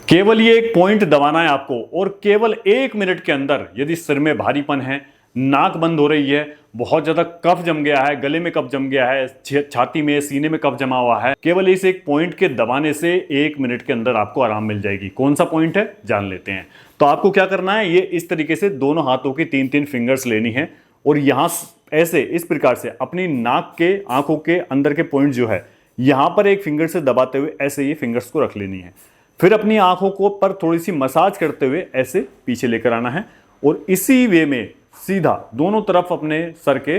केवल ये एक पॉइंट दबाना है आपको और केवल 1 मिनट के अंदर यदि सिर में भारीपन है, नाक बंद हो रही है, बहुत ज्यादा कफ जम गया है, गले में कफ जम गया है, छाती में सीने में कफ जमा हुआ है, केवल इस एक पॉइंट के दबाने से 1 मिनट के अंदर आपको आराम मिल जाएगी। कौन सा पॉइंट है जान लेते हैं। तो आपको क्या करना है, ये इस तरीके से दोनों हाथों की 3-3 फिंगर्स लेनी है और यहां ऐसे इस प्रकार से अपनी नाक के आंखों के अंदर के पॉइंट जो है यहां पर एक फिंगर से दबाते हुए ऐसे ये फिंगर्स को रख लेनी है। फिर अपनी आंखों को पर थोड़ी सी मसाज करते हुए ऐसे पीछे लेकर आना है और इसी वे में सीधा दोनों तरफ अपने सर के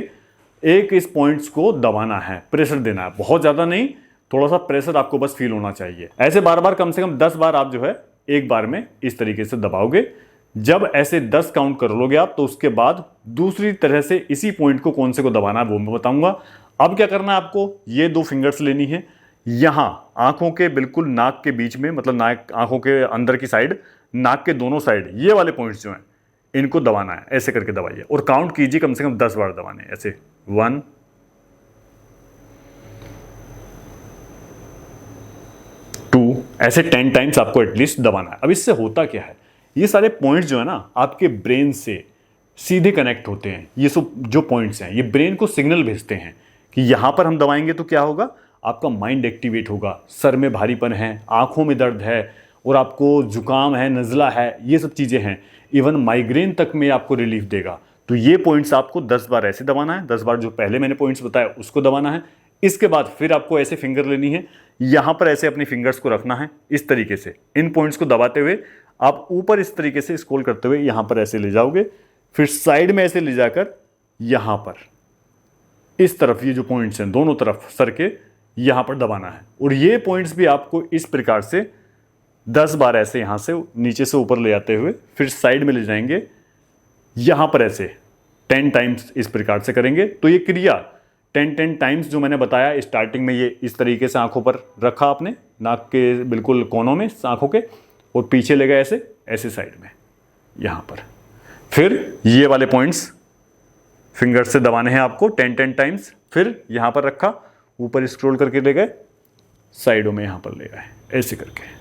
एक इस पॉइंट्स को दबाना है, प्रेशर देना है, बहुत ज्यादा नहीं, थोड़ा सा प्रेशर आपको बस फील होना चाहिए। ऐसे बार बार कम से कम 10 बार आप जो है एक बार में इस तरीके से दबाओगे। जब ऐसे 10 काउंट कर लोगे आप तो उसके बाद दूसरी तरह से इसी पॉइंट को कौन से को दबाना है वो मैं बताऊंगा। अब क्या करना है आपको, ये 2 फिंगर्स लेनी है, यहां आंखों के बिल्कुल नाक के बीच में, मतलब नाक आंखों के अंदर की साइड, नाक के दोनों साइड ये वाले पॉइंट्स जो हैं इनको दबाना है। ऐसे करके दबाइए और काउंट कीजिए, कम से कम 10 बार दबाने, ऐसे 1 2 ऐसे 10 टाइम्स आपको एटलीस्ट दबाना है। अब इससे होता क्या है, ये सारे पॉइंट्स जो है ना आपके ब्रेन से सीधे कनेक्ट होते हैं। ये सब जो पॉइंट्स हैं ये ब्रेन को सिग्नल भेजते हैं कि यहां पर हम दबाएंगे तो क्या होगा, आपका माइंड एक्टिवेट होगा, सर में भारीपन है, आंखों में दर्द है और आपको जुकाम है, नज़ला है, ये सब चीज़ें हैं, इवन माइग्रेन तक में आपको रिलीफ देगा। तो ये पॉइंट्स आपको 10 बार ऐसे दबाना है, 10 बार जो पहले मैंने पॉइंट्स बताया उसको दबाना है। इसके बाद फिर आपको ऐसे फिंगर लेनी है, यहां पर ऐसे अपनी फिंगर्स को रखना है इस तरीके से, इन पॉइंट्स को दबाते हुए आप ऊपर इस तरीके से स्क्रॉल करते हुए यहां पर ऐसे ले जाओगे, फिर साइड में ऐसे ले जाकर यहां पर इस तरफ ये जो पॉइंट्स हैं दोनों तरफ सर के यहां पर दबाना है। और ये पॉइंट्स भी आपको इस प्रकार से 10 बार ऐसे यहां से नीचे से ऊपर ले आते हुए फिर साइड में ले जाएंगे, यहां पर ऐसे 10 टाइम्स इस प्रकार से करेंगे। तो ये क्रिया 10 टाइम्स जो मैंने बताया स्टार्टिंग में, ये इस तरीके से आंखों पर रखा आपने, नाक के बिल्कुल कोनों में आंखों के, और पीछे ले गए ऐसे ऐसे साइड में यहां पर। फिर ये वाले पॉइंट्स फिंगर से दबाने हैं आपको 10 टाइम्स, फिर यहां पर रखा, ऊपर स्क्रॉल करके ले गए, साइडों में यहां पर ले गए, ऐसे करके।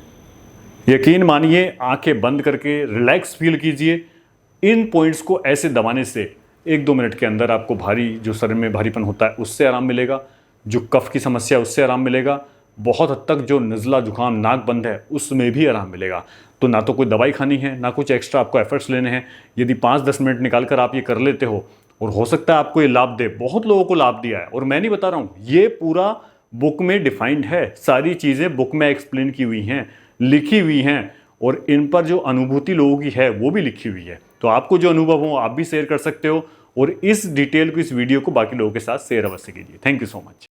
यकीन मानिए, आंखें बंद करके रिलैक्स फील कीजिए। इन पॉइंट्स को ऐसे दबाने से 1-2 मिनट के अंदर आपको भारी जो सर में भारीपन होता है उससे आराम मिलेगा, जो कफ की समस्या उससे आराम मिलेगा, बहुत हद तक जो नज़ला जुकाम नाक बंद है उसमें भी आराम मिलेगा। तो ना तो कोई दवाई खानी है, ना कुछ एक्स्ट्रा आपको एफर्ट्स लेने हैं। यदि 5-10 मिनट निकाल कर आप ये कर लेते हो और हो सकता है आपको ये लाभ दे, बहुत लोगों को लाभ दिया है। और मैं नहीं बता रहा हूँ, ये पूरा बुक में डिफाइंड है, सारी चीज़ें बुक में एक्सप्लेन की हुई हैं, लिखी हुई हैं, और इन पर जो अनुभूति लोगों की है वो भी लिखी हुई है। तो आपको जो अनुभव हो आप भी शेयर कर सकते हो और इस डिटेल को, इस वीडियो को बाकी लोगों के साथ शेयर अवश्य कीजिए। Thank you so much.